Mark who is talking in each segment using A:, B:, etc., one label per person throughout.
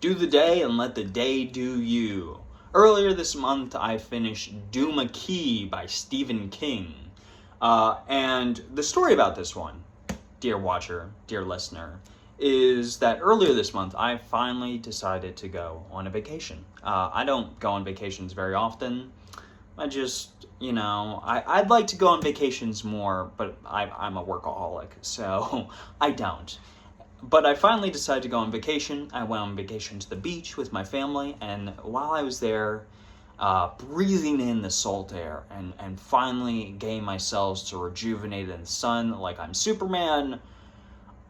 A: Do the day and let the day do you. Earlier this month, I finished Duma Key by Stephen King. And the story about this one, dear watcher, dear listener, is that earlier this month, I finally decided to go on a vacation. I don't go on vacations very often. I just, I'd like to go on vacations more, but I'm a workaholic, so I don't. But I finally decided to go on vacation. I went on vacation to the beach with my family, and while I was there, breathing in the salt air and finally getting myself to rejuvenate in the sun like I'm Superman,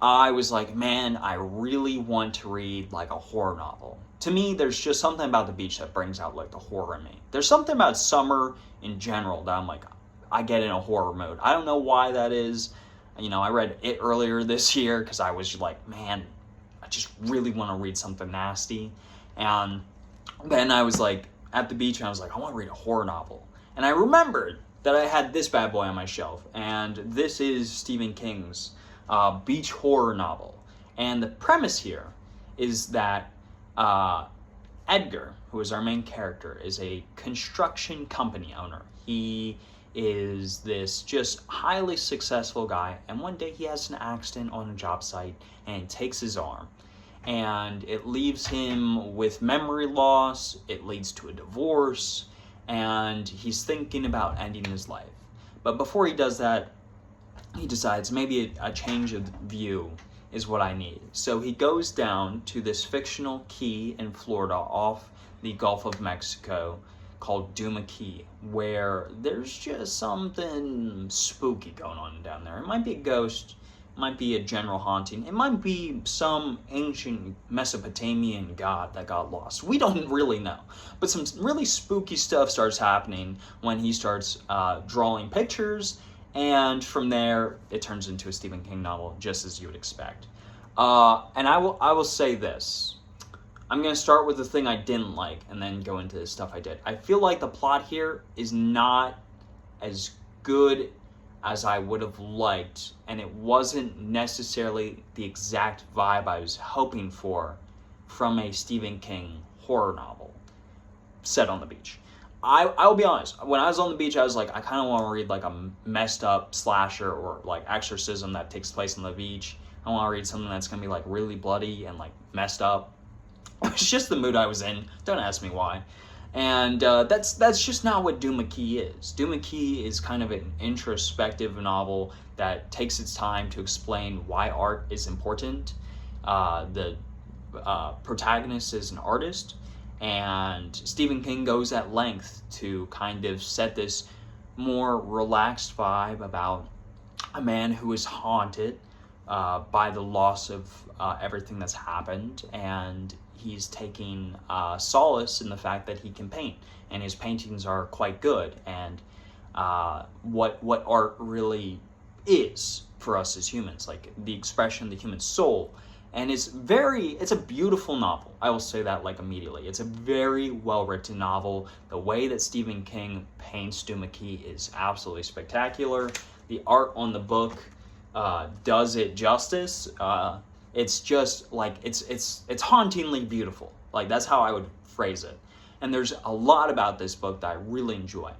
A: I was like, man, I really want to read like a horror novel. To me, there's just something about the beach that brings out like the horror in me. There's something about summer in general that I'm like, I get in a horror mode. I don't know why that is. I read it earlier this year because I was like, man, I just really want to read something nasty. And then I was like at the beach and I was like, I want to read a horror novel. And I remembered that I had this bad boy on my shelf. And this is Stephen King's beach horror novel. And the premise here is that Edgar, who is our main character, is a construction company owner. He is this just highly successful guy, and one day he has an accident on a job site and it takes his arm, and it leaves him with memory loss. It leads to a divorce, and he's thinking about ending his life. But before he does that, he decides maybe a change of view is what I need. So he goes down to this fictional key in Florida off the Gulf of Mexico called Duma Key, where there's just something spooky going on down there. It might be a ghost, it might be a general haunting, it might be some ancient Mesopotamian god that got lost. We don't really know. But some really spooky stuff starts happening when he starts drawing pictures, and from there it turns into a Stephen King novel, just as you would expect. And I will say this. I'm going to start with the thing I didn't like and then go into the stuff I did. I feel like the plot here is not as good as I would have liked, and it wasn't necessarily the exact vibe I was hoping for from a Stephen King horror novel set on the beach. I'll be honest, when I was on the beach, I was like, I kind of want to read like a messed up slasher or like exorcism that takes place on the beach. I want to read something that's going to be like really bloody and like messed up. It's just the mood I was in. Don't ask me why. And that's just not what Duma Key is. Duma Key is kind of an introspective novel that takes its time to explain why art is important. The protagonist is an artist, and Stephen King goes at length to kind of set this more relaxed vibe about a man who is haunted by the loss of everything that's happened, and he's taking solace in the fact that he can paint, and his paintings are quite good, and what art really is for us as humans, like the expression of the human soul. And it's a beautiful novel. I will say that like immediately. It's a very well written novel. The way that Stephen King paints Duma Key is absolutely spectacular. The art on the book does it justice. It's just like it's hauntingly beautiful. Like that's how I would phrase it. And there's a lot about this book that I really enjoy.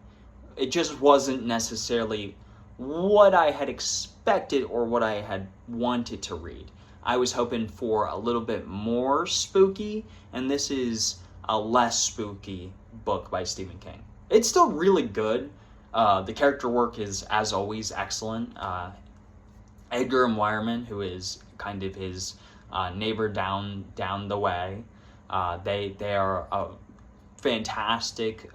A: It just wasn't necessarily what I had expected or what I had wanted to read. I was hoping for a little bit more spooky, and this is a less spooky book by Stephen King. It's still really good. The character work is, as always, excellent. Edgar and Wireman, who is kind of his neighbor down the way, they are a fantastic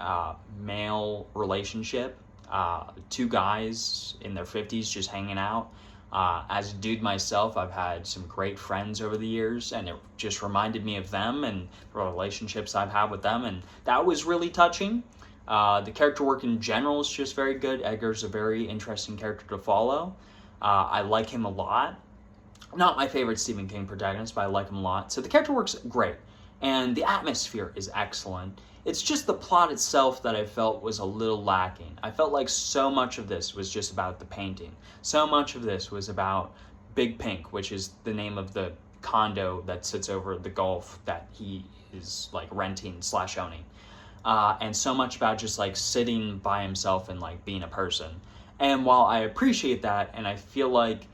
A: male relationship. Two guys in their 50s just hanging out. As a dude myself, I've had some great friends over the years, and it just reminded me of them and the relationships I've had with them, and that was really touching. The character work in general is just very good. Edgar's a very interesting character to follow. I like him a lot. Not my favorite Stephen King protagonist, but I like him a lot. So the character work's great, and the atmosphere is excellent. It's just the plot itself that I felt was a little lacking. I felt like so much of this was just about the painting. So much of this was about Big Pink, which is the name of the condo that sits over the Gulf that he is like renting / owning. And so much about just like sitting by himself and like being a person. And while I appreciate that, and I feel like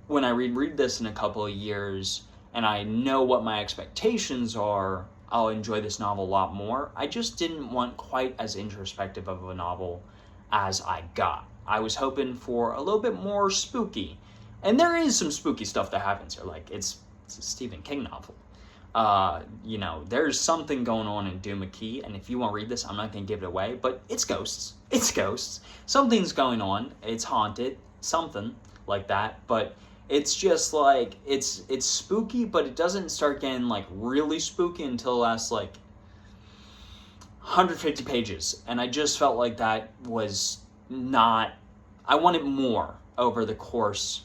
A: when I read this in a couple of years and I know what my expectations are, I'll enjoy this novel a lot more. I just didn't want quite as introspective of a novel as I got. I was hoping for a little bit more spooky. And there is some spooky stuff that happens here. Like, it's a Stephen King novel. There's something going on in Duma Key, and if you want to read this, I'm not going to give it away, but it's ghosts. It's ghosts. Something's going on. It's haunted. Something like that. But it's just like, it's spooky, but it doesn't start getting like really spooky until the last like 150 pages. And I just felt like that was not, I wanted more over the course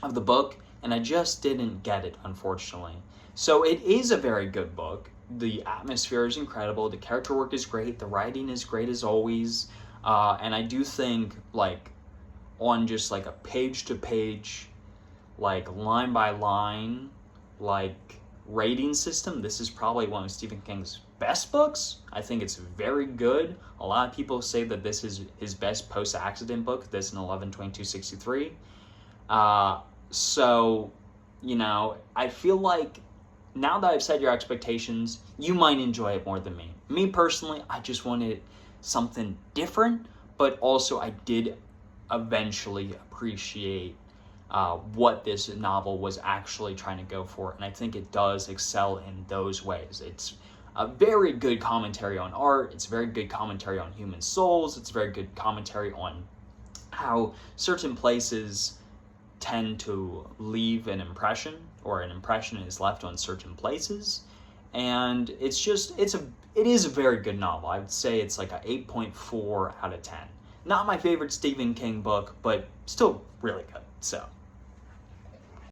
A: of the book, and I just didn't get it, unfortunately. So it is a very good book. The atmosphere is incredible. The character work is great. The writing is great as always. And I do think, like, on just like a page-to-page, like line-by-line, like rating system, this is probably one of Stephen King's best books. I think it's very good. A lot of people say that this is his best post-accident book, this and 11/22/63. So, I feel like now that I've set your expectations, you might enjoy it more than me. Me personally, I just wanted something different, but also I did eventually appreciate what this novel was actually trying to go for, and I think it does excel in those ways. It's a very good commentary on art, it's a very good commentary on human souls, it's a very good commentary on how certain places tend to leave an impression, or an impression is left on certain places, and it is a very good novel. I would say it's like a 8.4 out of 10. Not my favorite Stephen King book, but still really good. So